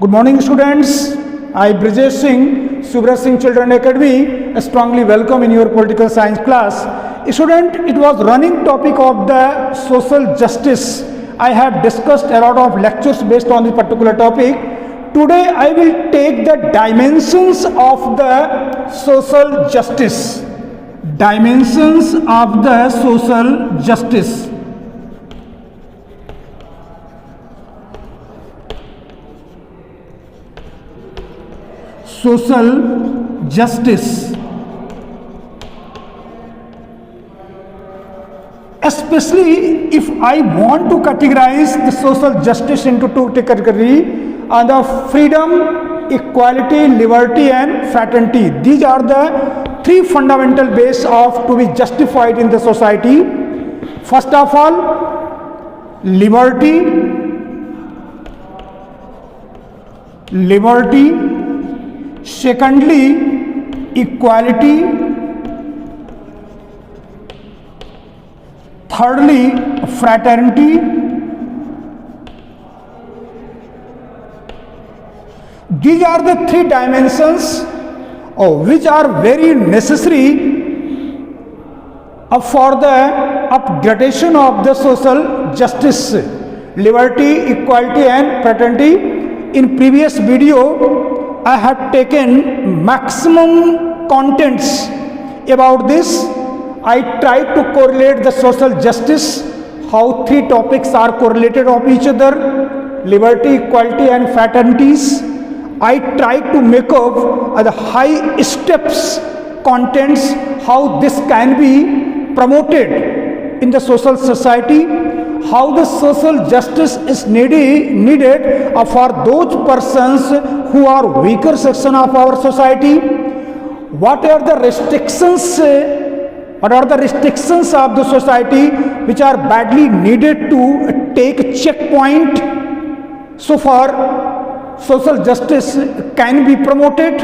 Good morning, students. I, Brijesh Singh, Subrat Singh Children Academy, strongly welcome in your political science class. Student, it was running topic of the social justice. I have discussed a lot of lectures based on this particular topic. Today, I will take the dimensions of the social justice. Dimensions of the social justice. Social justice. Especially if I want to categorize the social justice into two categories, the freedom, equality, liberty and fraternity. These are the three fundamental bases of to be justified in the society. First of all, liberty. Secondly, equality. Thirdly, fraternity. These are the three dimensions which are very necessary for the upgradation of the social justice, liberty, equality and fraternity. In previous video, I have taken maximum contents about this. I tried to correlate the social justice, how three topics are correlated of each other, liberty, equality and fraternities. I tried to make up the high steps contents, how this can be promoted in the social society, how the social justice is needed for those persons who are weaker section of our society. What are the restrictions of the society which are badly needed to take a checkpoint so far social justice can be promoted?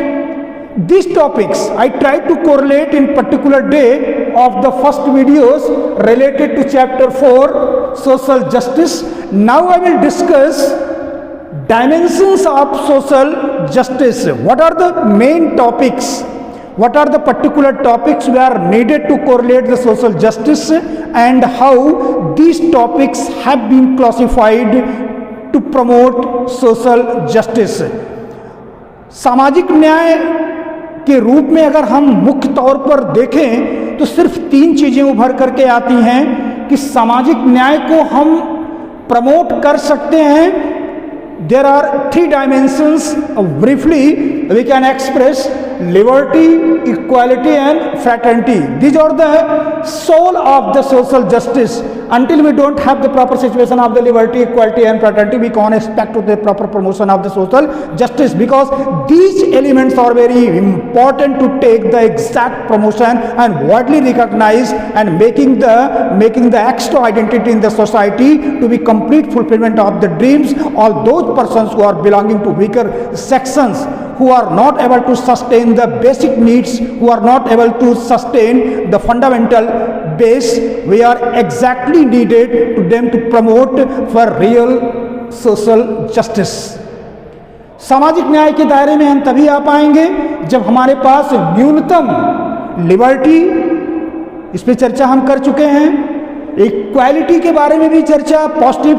These topics I tried to correlate in particular day of the first videos related to chapter 4 social justice. Now I will discuss dimensions of social justice. What are the main topics? What are the particular topics we are needed to correlate the social justice and how these topics have been classified to promote social justice? सामाजिक न्याय के रूप में अगर हम मुख्य तौर पर देखें तो सिर्फ तीन चीजें उभर करके आती हैं कि सामाजिक न्याय को हम प्रमोट कर सकते हैं. There are three dimensions. Briefly, we can express liberty, equality and fraternity. These are the soul of the social justice. Until we don't have the proper situation of the liberty, equality and fraternity, we can't expect to the proper promotion of the social justice, because these elements are very important to take the exact promotion and widely recognized and making the extra identity in the society to be complete fulfillment of the dreams. All those persons who are belonging to weaker sections, who are not able to sustain the basic needs, who are not able to sustain the fundamental base, we are exactly needed to them to promote for real social justice. सामाजिक न्याय के दायरे में हम तभी आ पाएंगे जब हमारे पास न्यूनतम लिबर्टी, इस पे चर्चा हम कर चुके हैं, इक्वालिटी के बारे में भी चर्चा, पॉजिटिव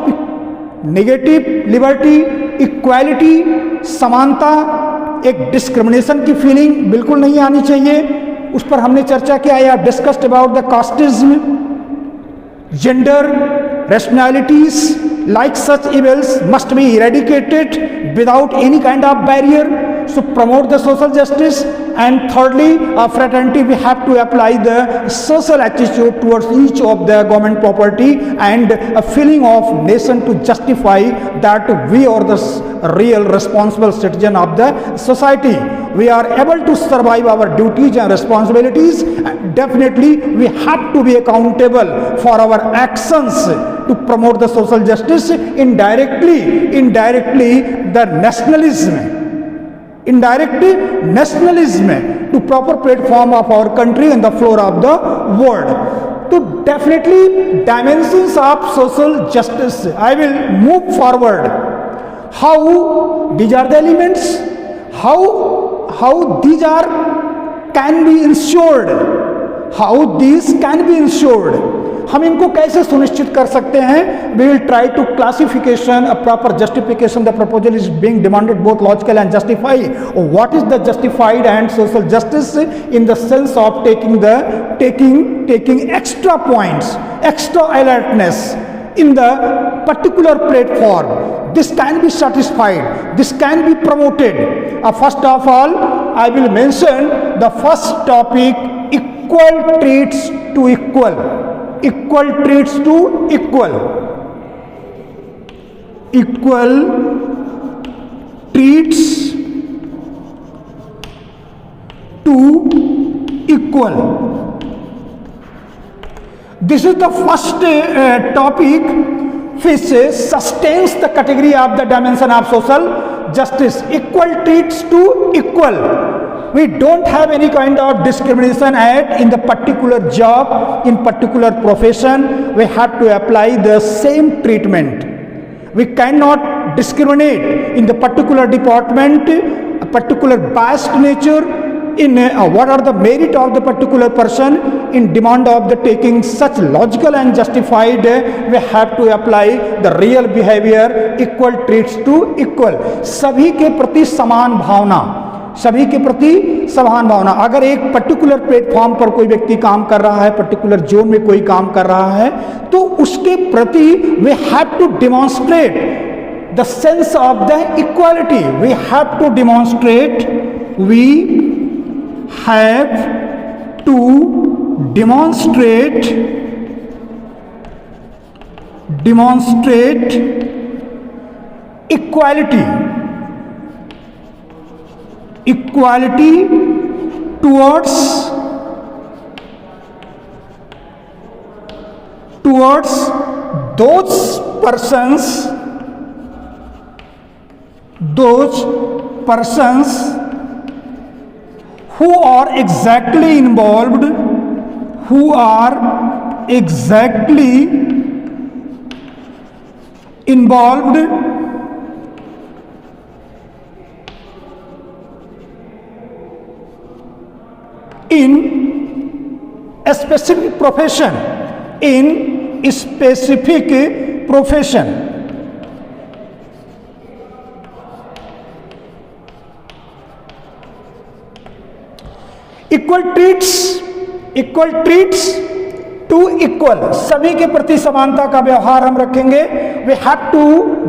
नेगेटिव लिबर्टी, इक्वालिटी समानता, एक डिस्क्रिमिनेशन की फीलिंग बिल्कुल नहीं आनी चाहिए, उस पर हमने चर्चा किया. I have discussed about the casteism, gender, rationalities, like such evils must be eradicated without any kind of barrier. So promote the social justice. And thirdly, fraternity, we have to apply the social attitude towards each of the government property and a feeling of nation to justify that we are the real responsible citizen of the society. We are able to survive our duties and responsibilities. Definitely, we have to be accountable for our actions to promote the social justice. Indirectly, the nationalism to proper platform of our country and the floor of the world. So definitely dimensions of social justice. I will move forward. How these are the elements? How these are can be ensured? How these can be ensured? हम इनको कैसे सुनिश्चित कर सकते हैं? We will try to classification a proper justification. The proposal is being demanded both logical and justify. What is the justified and social justice in the sense of taking extra points, extra alertness in the particular platform. This can be satisfied. This can be promoted. First of all, I will mention the first topic: equal treats to equal. Equal treats to equal. Equal treats to equal. This is the first topic which sustains the category of the dimension of social justice. Equal treats to equal. We don't have any kind of discrimination in the particular job, in particular profession. We have to apply the same treatment. We cannot discriminate in the particular department, a particular biased nature, in what are the merit of the particular person. In demand of the taking such logical and justified, we have to apply the real behavior. Equal treats to equal. सभी के प्रति समान भावना, सभी के प्रति समान भावना. अगर एक पर्टिकुलर प्लेटफॉर्म पर कोई व्यक्ति काम कर रहा है, पर्टिकुलर जोन में कोई काम कर रहा है, तो उसके प्रति we have to demonstrate the sense of the equality. We have to demonstrate equality. Equality towards those persons who are exactly involved in a specific profession. Equal treats to equal. सभी के प्रति समानता का व्यवहार हम रखेंगे. We have to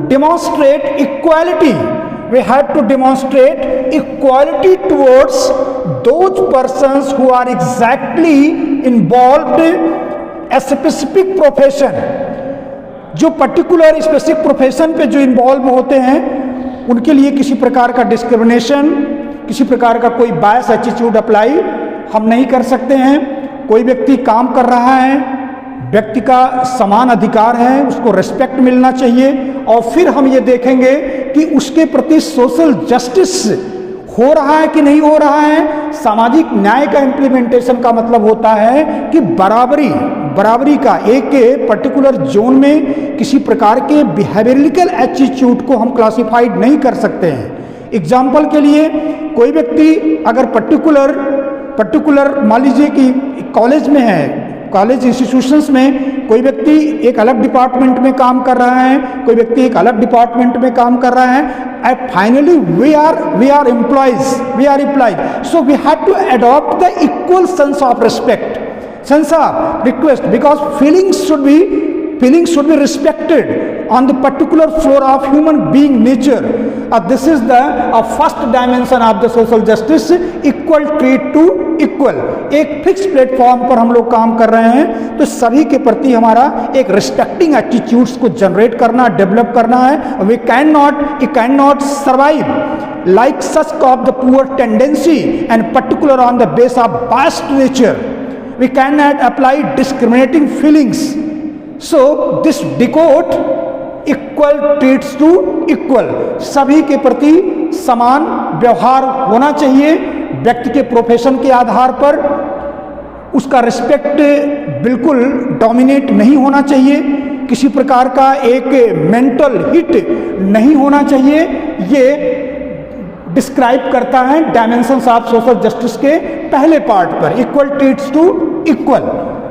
demonstrate equality. We have to demonstrate equality towards those persons who are exactly involved a specific profession. जो particular specific profession पे जो इन्वॉल्व होते हैं, उनके लिए किसी प्रकार का डिस्क्रिमिनेशन, किसी प्रकार का कोई बायस एटीट्यूड अप्लाई हम नहीं कर सकते हैं. कोई व्यक्ति काम कर रहा है, व्यक्ति का समान अधिकार है, उसको रिस्पेक्ट मिलना चाहिए. और फिर हम ये देखेंगे कि उसके प्रति सोशल जस्टिस हो रहा है कि नहीं हो रहा है. सामाजिक न्याय का इम्प्लीमेंटेशन का मतलब होता है कि बराबरी का एक पर्टिकुलर जोन में किसी प्रकार के बिहेवियरल एटीट्यूड को हम क्लासिफाइड नहीं कर सकते हैं. एग्जाम्पल के लिए, कोई व्यक्ति अगर पर्टिकुलर मान लीजिए कि कॉलेज में है, कॉलेज इंस्टीट्यूशंस में कोई व्यक्ति एक अलग डिपार्टमेंट में काम कर रहा है, कोई व्यक्ति एक अलग डिपार्टमेंट में काम कर रहा है, and finally we are employees. So we have to adopt the equal sense of respect, sense of request, because feelings should be respected on the particular floor of human being nature. This is the first dimension of the social justice, equal treat to equal. एक fix platform पर हम लोग काम कर रहे हैं, तो सभी के प्रति हमारा एक रिस्पेक्टिंग एटीट्यूड्स को जनरेट करना, डेवलप करना है. We can not survive like such of the poor tendency and particular on the base of biased nature. We cannot apply discriminating feelings. So this decode equal treats to equal. सभी के प्रति समान व्यवहार होना चाहिए. व्यक्ति के प्रोफेशन के आधार पर उसका रिस्पेक्ट बिल्कुल डोमिनेट नहीं होना चाहिए. किसी प्रकार का एक मेंटल हिट नहीं होना चाहिए, ये डिस्क्राइब करता है डायमेंशंस ऑफ सोशल जस्टिस के पहले पार्ट पर। Equal treats to equal,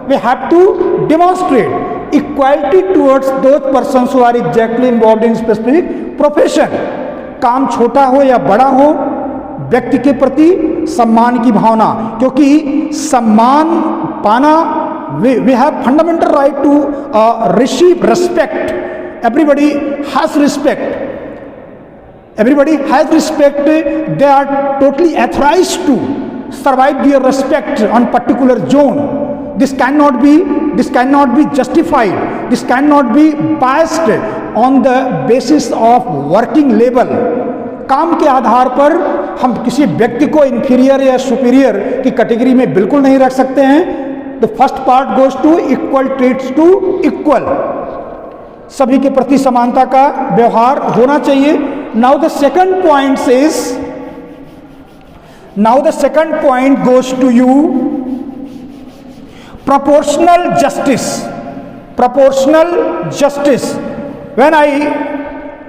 we have to demonstrate equality towards those persons who are exactly involved in specific profession. काम छोटा हो या बड़ा हो, व्यक्ति के प्रति सम्मान की भावना, क्योंकि सम्मान पाना, we have fundamental right to receive respect. Everybody has respect, everybody has respect, they are totally authorized to survive their respect on particular zone. This cannot be justified, this cannot be biased on the basis of working level. काम के आधार पर हम किसी व्यक्ति को inferior या superior की category में बिल्कुल नहीं रख सकते हैं। The first part goes to equal treats to equal, सभी के प्रति समानता का व्यवहार होना चाहिए। Now the second point goes to you, proportional justice. Proportional justice. When I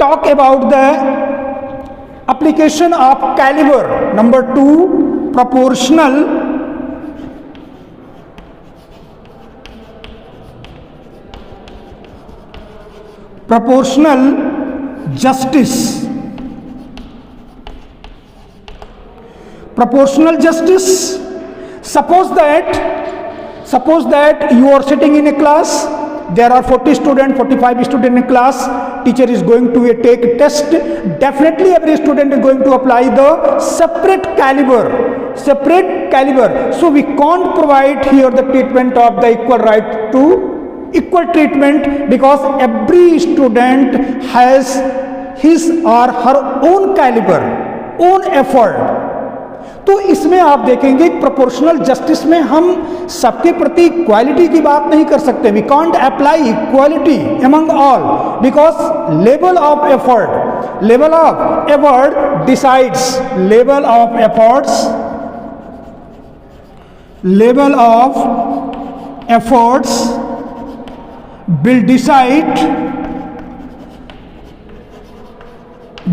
talk about the application of caliber, number 2, proportional justice. Proportional justice, suppose that you are sitting in a class, there are 40 students, 45 students in a class, teacher is going to take a test, definitely every student is going to apply the separate caliber, so we can't provide here the treatment of the equal right to equal treatment, because every student has his or her own caliber, own effort. तो इसमें आप देखेंगे proportional justice में हम सबके प्रति equality की बात नहीं कर सकते। We can't apply equality among all, because level of effort decides, level of efforts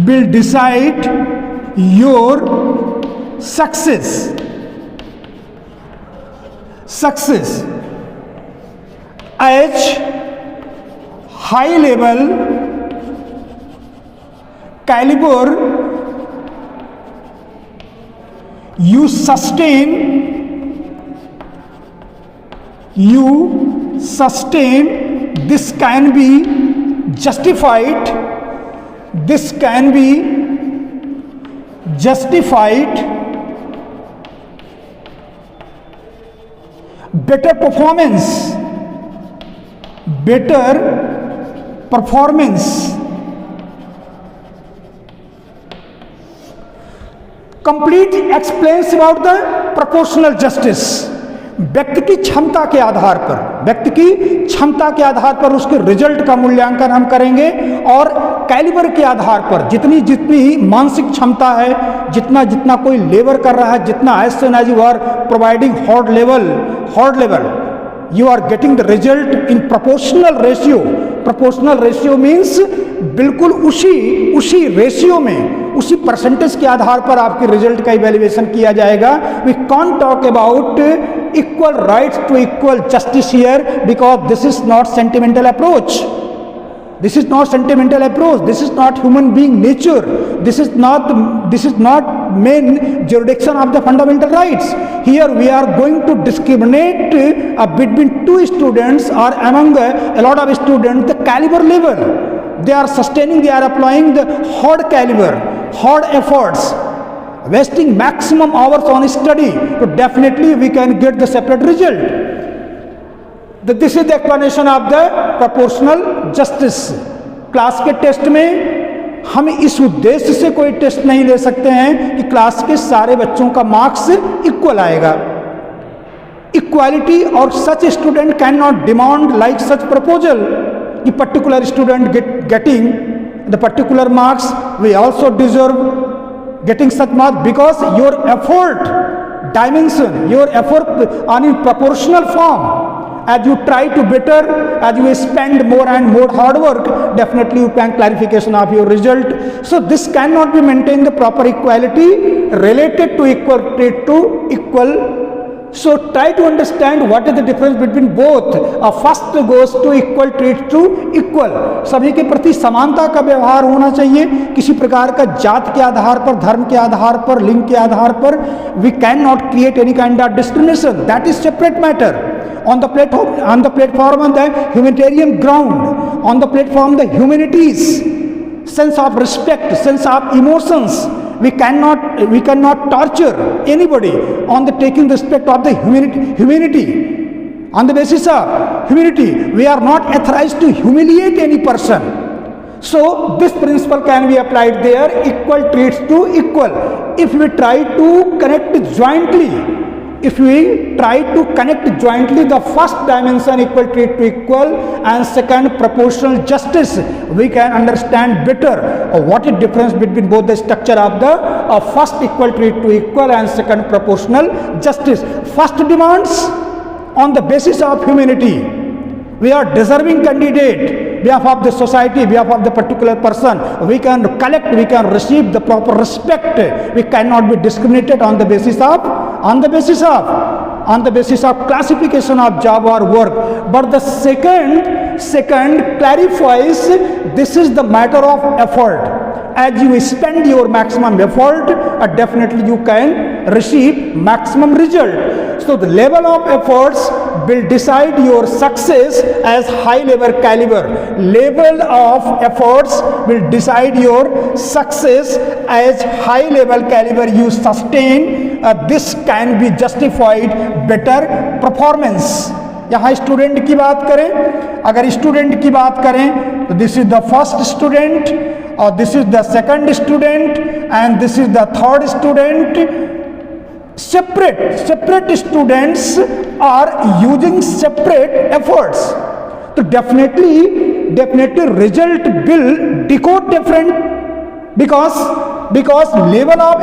will decide your success. As high level caliber you sustain, this can be justified, better performance, complete explains about the proportional justice। व्यक्ति की क्षमता के आधार पर उसके result का मूल्यांकन हम करेंगे, और कैलिबर के आधार पर जितनी मानसिक क्षमता है, जितना कोई लेबर कर रहा है, जितना as soon as you are providing hard level you are getting the result in proportional ratio means बिल्कुल उसी रेशियो में, उसी परसेंटेज के आधार पर आपके रिजल्ट का इवैल्यूएशन किया जाएगा। We can't talk about equal rights to equal justice here, because this is not sentimental approach, this is not human being nature, this is not main jurisdiction of the fundamental rights. Here we are going to discriminate between two students or among a lot of students, the caliber level they are sustaining, they are applying the hard caliber, hard efforts, wasting maximum hours on study, so definitely we can get the separate result. This is the explanation of the proportional justice. Class के test में हम इस उद्देश्य से कोई test नहीं ले सकते हैं कि क्लास के सारे बच्चों का मार्क्स इक्वल आएगा। इक्वालिटी और such student can not demand like such proposal कि particular student getting the particular marks, we also deserve getting such marks, because your effort dimension, your effort on in proportional form, as you try to better, as you spend more and more hard work, definitely you can clarification of your result. So this cannot be maintained the proper equality related to equal treat to equal. So try to understand what is the difference between both. First goes to equal treat to equal. सभी के प्रति समानता का व्यवहार होना चाहिए, किसी प्रकार का जात के आधार पर, धर्म के आधार पर, लिंग के आधार पर we cannot create any kind of discrimination. That is separate matter. On the platform on the humanitarian ground, on the platform the humanities, sense of respect, sense of emotions. We cannot torture anybody on the taking respect of the humanity. On the basis of humanity, we are not authorized to humiliate any person. So this principle can be applied there, equal treats to equal. If we try to connect jointly, the first dimension equal treat to equal and second proportional justice, we can understand better what is difference between both the structure of the first equal treat to equal and second proportional justice. First demands on the basis of humanity. We are deserving candidate, behalf of the society, behalf of the particular person. We can collect, we can receive the proper respect. We cannot be discriminated on the basis of classification of job or work. But the second clarifies this is the matter of effort. As you spend your maximum effort, definitely you can receive maximum result. So the level of efforts will decide your success as high level caliber. Level of efforts will decide your success as high level caliber you sustain. This can be justified better performance. यहाँ student की बात करें, अगर student की बात करें तो this is the first student और this is the second student and this is the third student. separate students are using separate efforts, तो definitely result will decode different because level of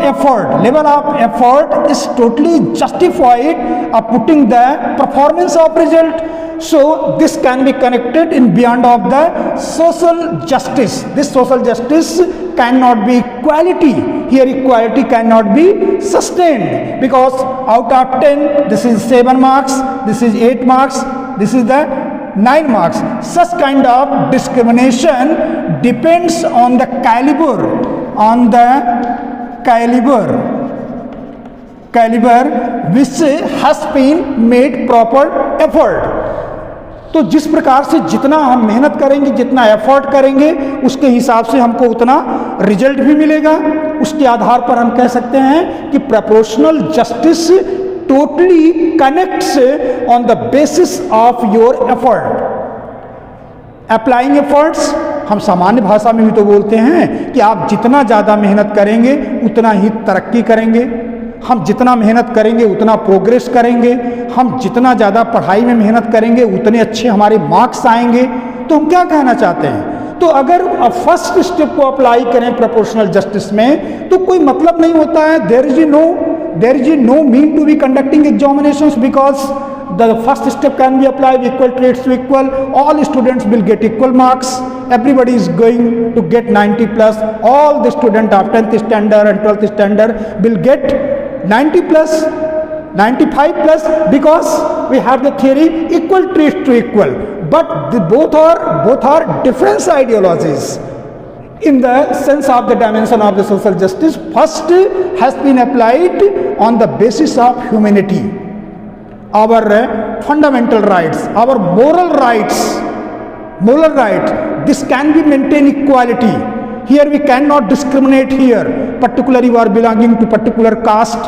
effort is totally justified of putting the performance of result. So this can be connected in beyond of the social justice. This social justice cannot be equality. Here equality cannot be sustained because out of 10 this is 7 marks, this is 8 marks, this is the 9 marks. Such kind of discrimination depends on the caliber which has been made proper effort. तो जिस प्रकार से जितना हम मेहनत करेंगे, जितना effort करेंगे, उसके हिसाब से हमको उतना रिजल्ट भी मिलेगा. उसके आधार पर हम कह सकते हैं कि proportional justice totally connects on the basis of your effort. Applying efforts हम सामान्य भाषा में भी तो बोलते हैं कि आप जितना ज़्यादा मेहनत करेंगे उतना ही तरक्की करेंगे. हम जितना मेहनत करेंगे उतना प्रोग्रेस करेंगे. हम जितना ज़्यादा पढ़ाई में मेहनत करेंगे उतने अच्छे हमारे मार्क्स आएंगे. तो हम क्या कहना चाहते हैं? तो अगर फर्स्ट स्टेप को अप्लाई करें प्रोपोर्शनल जस्टिस में तो कोई मतलब नहीं होता है. There is no mean to be conducting examinations because the first step can be applied equal treats to equal. All students will get equal marks. Everybody is going to get 90 plus. All the students of 10th standard and 12th standard will get 90 plus, 95 plus because we have the theory equal treats to equal. But both are different ideologies. In the sense of the dimension of the social justice, first has been applied on the basis of humanity. Our fundamental rights, our moral rights, this can be maintained equality. Here we cannot discriminate here. Particularly you are belonging to particular caste,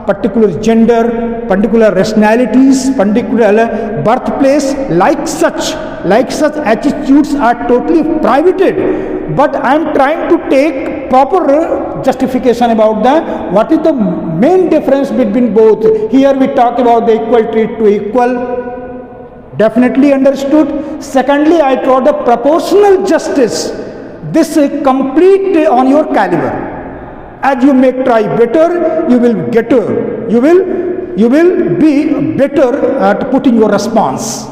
particular gender, particular nationalities, particular birthplace. Like such attitudes are totally prohibited. But I am trying to take proper justification about what is the main difference between both. Here we talk about the equal treat to equal. Definitely understood. Secondly, I taught the proportional justice. This is complete on your caliber. As you make try better, you will be better at putting your response.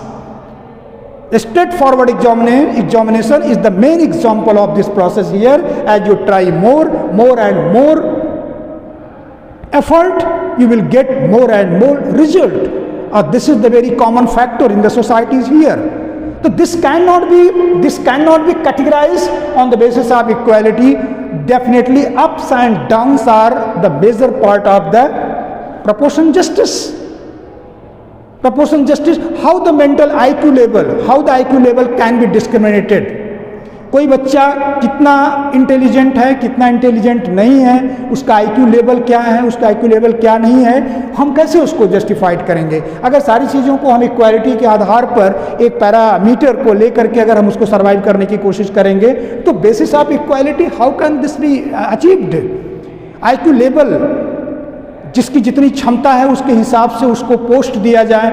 Straightforward examination is the main example of this process here. As you try more and more effort, you will get more and more result. This is the very common factor in the societies here. So this cannot be categorized on the basis of equality. Definitely ups and downs are the major part of the proportion justice. Proportion justice, how the IQ level can be discriminated. कोई बच्चा कितना intelligent है, कितना intelligent नहीं है, उसका IQ level क्या है, उसका आईक्यू लेवल क्या नहीं है, हम कैसे उसको जस्टिफाइड करेंगे? अगर सारी चीज़ों को हम इक्वालिटी के आधार पर एक पैरामीटर को लेकर के अगर हम उसको सर्वाइव करने की कोशिश करेंगे तो basis of equality how can this be achieved? IQ level जिसकी जितनी क्षमता है उसके हिसाब से उसको पोस्ट दिया जाए,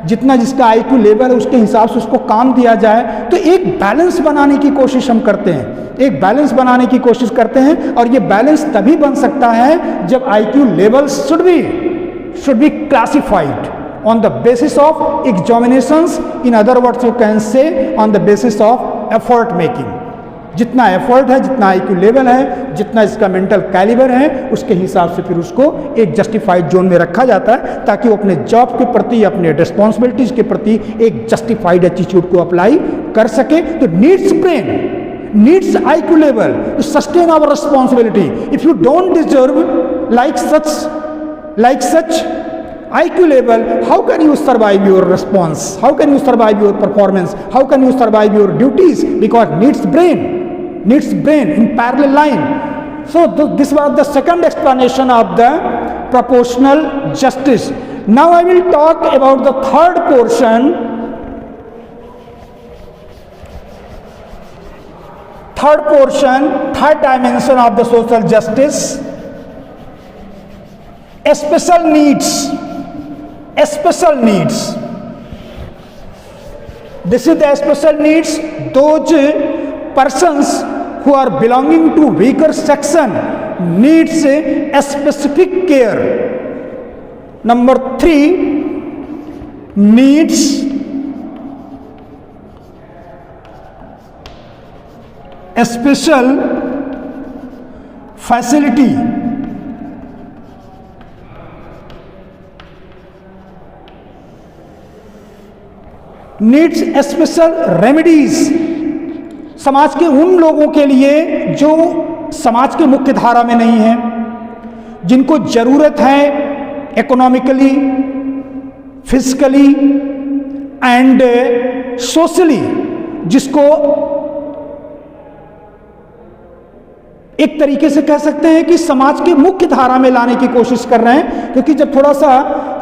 जितना जिसका आईक्यू लेवल है उसके हिसाब से उसको काम दिया जाए, तो एक बैलेंस बनाने की कोशिश हम करते हैं, एक बैलेंस बनाने की कोशिश करते हैं। और ये बैलेंस तभी बन सकता है जब IQ level should be classified on the basis of examinations, in other words you can say on the basis of effort making. जितना एफर्ट है, जितना आईक्यू लेवल है, जितना इसका मेंटल कैलिबर है, उसके हिसाब से फिर उसको एक जस्टिफाइड जोन में रखा जाता है ताकि वो अपने जॉब के प्रति, अपने रिस्पॉन्सिबिलिटीज के प्रति एक जस्टिफाइड एटीट्यूड को अप्लाई कर सके। तो needs brain, needs IQ level to sustain our responsibility. If you don't deserve like such IQ level, how can you survive your response? How can you survive your performance? How can you survive your duties? Because needs brain in parallel line. So this was the second explanation of the proportional justice. Now I will talk about the third portion. Third dimension of the social justice, special needs. This is the special needs. Those persons who are belonging to weaker section needs a specific care. Number 3, needs a special facility. Needs a special remedies. समाज के उन लोगों के लिए जो समाज के मुख्य धारा में नहीं है, जिनको जरूरत है इकोनॉमिकली, फिजिकली एंड सोशली, जिसको एक तरीके से कह सकते हैं कि समाज के मुख्य धारा में लाने की कोशिश कर रहे हैं। क्योंकि जब थोड़ा सा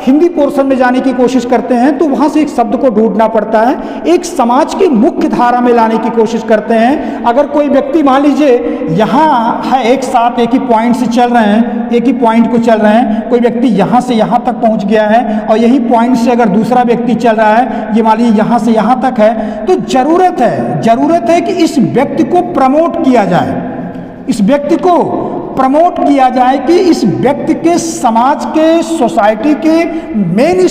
हिंदी पोर्शन में जाने की कोशिश करते हैं तो वहां से एक शब्द को ढूंढना पड़ता है। एक समाज की मुख्य धारा में लाने की कोशिश करते हैं। अगर कोई व्यक्ति मान लीजिए यहाँ है, एक साथ एक ही पॉइंट से चल रहे हैं, एक ही पॉइंट को चल रहे हैं, कोई व्यक्ति यहाँ से यहाँ तक पहुँच गया है और यही पॉइंट से अगर दूसरा व्यक्ति चल रहा है, ये मान लीजिए यहाँ से यहाँ तक है, तो जरूरत है कि इस व्यक्ति को प्रमोट किया जाए, इस व्यक्ति को प्रमोट किया जाए कि इस व्यक्ति के समाज के, सोसाइटी के मेन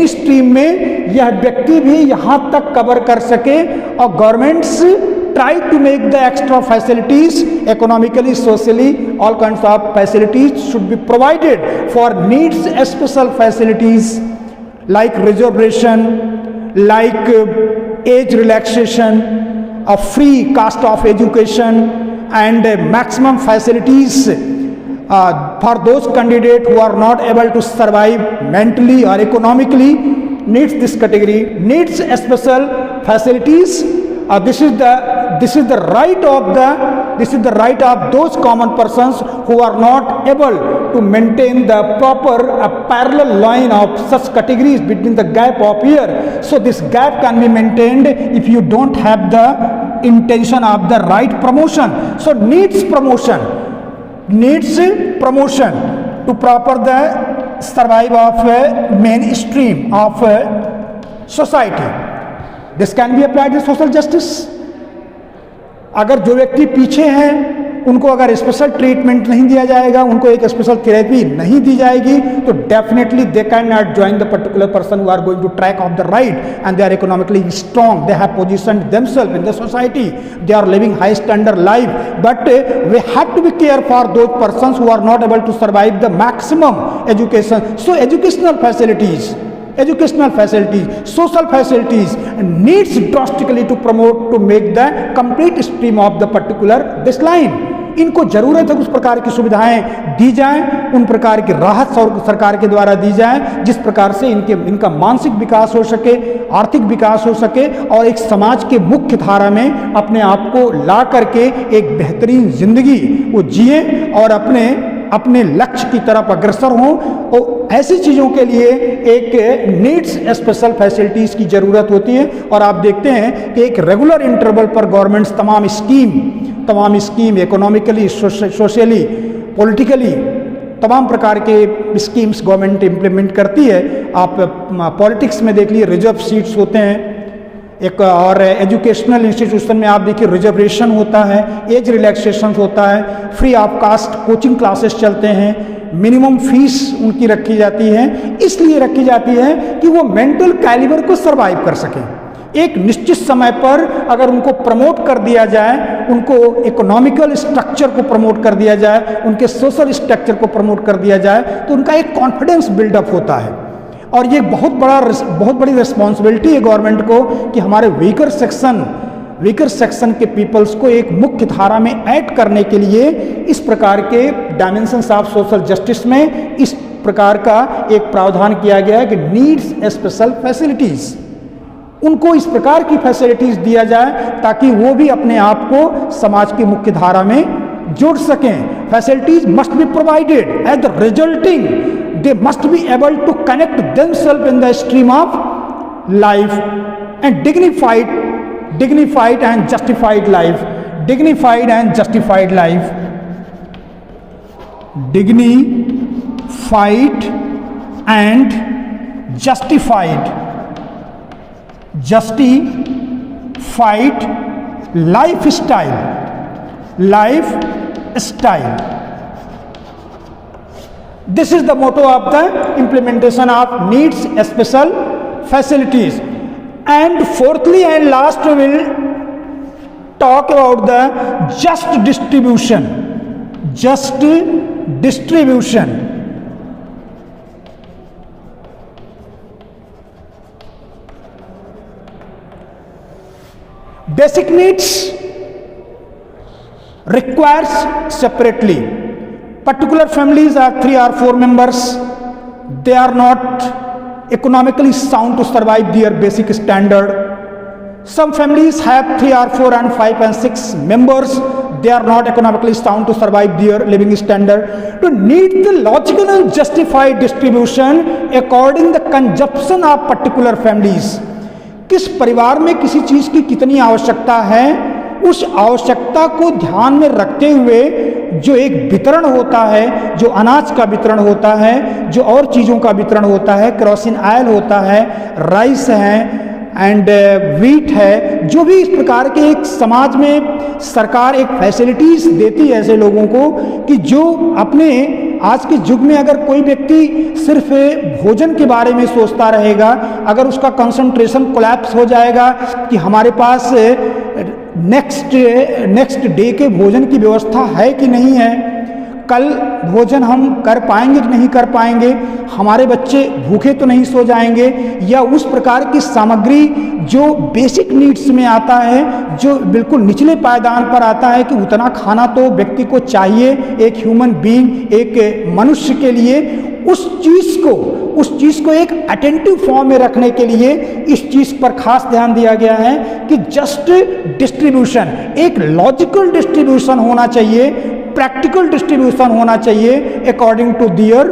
स्ट्रीम में यह व्यक्ति भी यहाँ तक कवर कर सके। और governments try to make the extra facilities, economically, socially, all kinds of facilities should be provided for needs special facilities like reservation, like age relaxation, a free cost of education and maximum facilities for those candidates who are not able to survive mentally or economically. Needs this category, needs special facilities. This is the right of those common persons who are not able to maintain the proper parallel line of such categories between the gap of year. So this gap can be maintained if you don't have the intention of the right promotion. So needs promotion to proper the survive of mainstream of society. This can be applied in social justice. अगर जो व्यक्ति पीछे हैं उनको अगर special treatment नहीं दिया जाएगा, उनको एक स्पेशल थेरेपी नहीं दी जाएगी, तो definitely they can not join the particular person who are going to track of the right and they are economically strong, they have positioned themselves in the society, they are living high standard life, but we have to be care for those persons who are not able to survive the maximum education. So educational facilities, social facilities needs drastically to promote to make the complete stream of the particular this line. इनको जरूरत है उस प्रकार की सुविधाएं दी जाएं, उन प्रकार की राहत सरकार के द्वारा दी जाएं जिस प्रकार से इनका मानसिक विकास हो सके, आर्थिक विकास हो सके और एक समाज के मुख्य धारा में अपने आप को ला करके एक बेहतरीन जिंदगी वो जिए और अपने लक्ष्य की तरफ अग्रसर हों. और ऐसी चीज़ों के लिए एक नीड्स स्पेशल फैसिलिटीज़ की ज़रूरत होती है. और आप देखते हैं कि एक रेगुलर इंटरवल पर गवर्नमेंट्स तमाम स्कीम इकोनॉमिकली, सोशली, पॉलिटिकली तमाम प्रकार के स्कीम्स गवर्नमेंट इम्प्लीमेंट करती है. आप पॉलिटिक्स में देख लीजिए, रिजर्व सीट्स होते हैं एक, और एजुकेशनल इंस्टीट्यूशन में आप देखिए रिजर्वेशन होता है, एज रिलैक्सेशन होता है, free of cost coaching classes चलते हैं, मिनिमम फीस उनकी रखी जाती है. इसलिए रखी जाती है कि वो मेंटल कैलिबर को सर्वाइव कर सकें. एक निश्चित समय पर अगर उनको प्रमोट कर दिया जाए, उनको इकोनॉमिकल स्ट्रक्चर को प्रमोट कर दिया जाए, उनके सोशल स्ट्रक्चर को प्रमोट कर दिया जाए, तो उनका एक कॉन्फिडेंस बिल्डअप होता है. और ये बहुत बड़ी रिस्पॉन्सिबिलिटी है गवर्नमेंट को कि हमारे वीकर सेक्शन के पीपल्स को एक मुख्य धारा में ऐड करने के लिए इस प्रकार के डायमेंशंस ऑफ सोशल जस्टिस में इस प्रकार का एक प्रावधान किया गया है कि नीड्स स्पेशल फैसिलिटीज़, उनको इस प्रकार की फैसिलिटीज़ दिया जाए ताकि वो भी अपने आप को समाज की मुख्य धारा में जोड़ सकें. Facilities must be provided as the resulting they must be able to connect themselves in the stream of life and dignified and justified life, dignified and justified life, dignified and justified lifestyle. This is the motto of the implementation of needs special facilities. And fourthly and last we will talk about the just distribution. Basic needs requires separately. Particular families are 3 or 4 members. They are not economically sound to survive their basic standard. Some families have 3 or 4 and 5 and 6 members. They are not economically sound to survive their living standard. To need the logical and justified distribution according the consumption of particular families. किस परिवार में किसी चीज़ की कितनी आवश्यकता है, उस आवश्यकता को ध्यान में रखते हुए जो एक वितरण होता है, जो अनाज का वितरण होता है, जो और चीज़ों का वितरण होता है, केरोसिन ऑयल होता है, राइस है एंड वीट है, जो भी इस प्रकार के एक समाज में सरकार एक फैसिलिटीज़ देती है ऐसे लोगों को कि जो अपने आज के युग में अगर कोई व्यक्ति सिर्फ भोजन के बारे में सोचता रहेगा, अगर उसका कंसंट्रेशन कोलैप्स हो जाएगा कि हमारे पास नेक्स्ट डे के भोजन की व्यवस्था है कि नहीं है, कल भोजन हम कर पाएंगे कि नहीं कर पाएंगे, हमारे बच्चे भूखे तो नहीं सो जाएंगे, या उस प्रकार की सामग्री जो बेसिक नीड्स में आता है, जो बिल्कुल निचले पायदान पर आता है कि उतना खाना तो व्यक्ति को चाहिए, एक ह्यूमन बीइंग, एक मनुष्य के लिए, उस चीज़ को एक अटेंटिव फॉर्म में रखने के लिए इस चीज़ पर खास ध्यान दिया गया है कि जस्ट डिस्ट्रीब्यूशन, एक लॉजिकल डिस्ट्रीब्यूशन होना चाहिए, प्रैक्टिकल डिस्ट्रीब्यूशन होना चाहिए अकॉर्डिंग टू दियर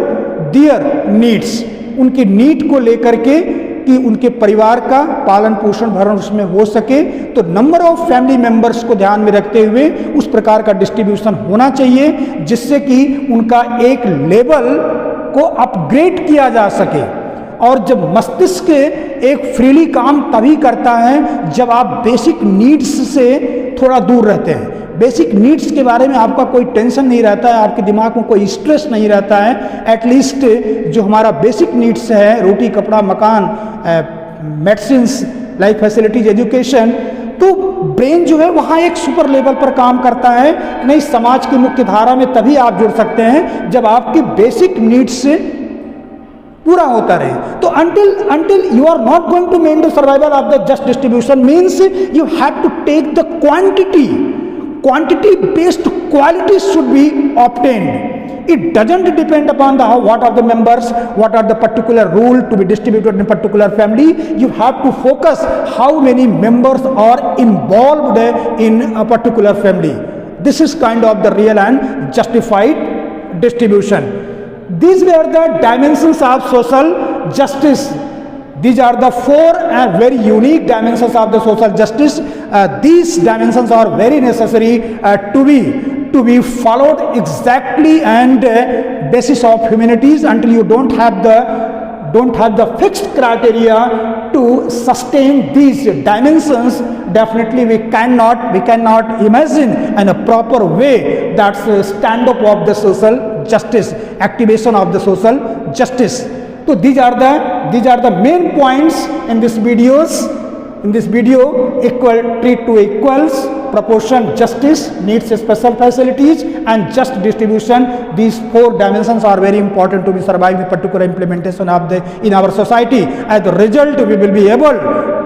नीड्स, उनकी नीड को लेकर के कि उनके परिवार का पालन पोषण भरण उसमें हो सके, तो नंबर ऑफ फैमिली मेंबर्स को ध्यान में रखते हुए उस प्रकार का डिस्ट्रीब्यूशन होना चाहिए जिससे कि उनका एक लेवल को अपग्रेड किया जा सके. और जब मस्तिष्क एक फ्रीली काम तभी करता है जब आप बेसिक नीड्स से थोड़ा दूर रहते हैं. बेसिक नीड्स के बारे में आपका कोई टेंशन नहीं रहता है, आपके दिमाग में कोई स्ट्रेस नहीं रहता है। एटलीस्ट जो हमारा बेसिक नीड्स है, रोटी कपड़ा मकान, मेडिसिन्स, लाइफ फैसिलिटीज, एजुकेशन, तो ब्रेन जो है वहाँ एक सुपर लेवल पर काम करता है। नहीं, समाज की मुख्य धारा में तभी आप जुड़ सकते हैं जब आपके बेसिक नीड्स पूरा होता रहे। तो until you are not going to maintain the survival of the just distribution means you have to take the quantity based quality should be obtained. It doesn't depend upon the what are the members, what are the particular rule to be distributed in a particular family. You have to focus how many members are involved in a particular family. This is kind of the real and justified distribution. These were the dimensions of social justice. These are the four very unique dimensions of the social justice. These dimensions are very necessary to be followed exactly and basis of humanities. Until you don't have the fixed criteria to sustain these dimensions, definitely we cannot imagine in a proper way that's stand up of the social justice, activation of the social justice. So these are the main points in this videos. In this video, equal treat to equals, proportion justice, needs special facilities, and just distribution. These four dimensions are very important to be survive the particular implementation of the in our society. As a result, we will be able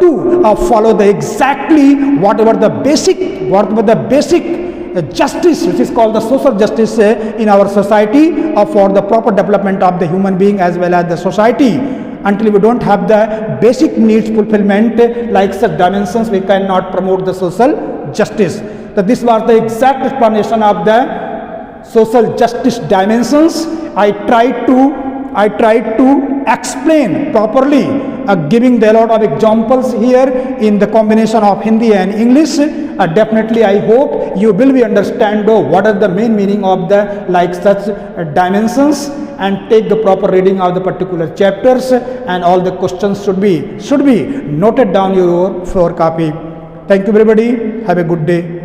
to follow the exactly whatever the basic justice, which is called the social justice in our society for the proper development of the human being as well as the society. Until we don't have the basic needs fulfillment like such dimensions, we cannot promote the social justice. So this was the exact explanation of the social justice dimensions. I tried to explain properly, giving the lot of examples here in the combination of Hindi and English. Definitely I hope you will be understand what is the main meaning of the like such dimensions, and take the proper reading of the particular chapters, and all the questions should be noted down your 4 copy. Thank you everybody. Have a good day.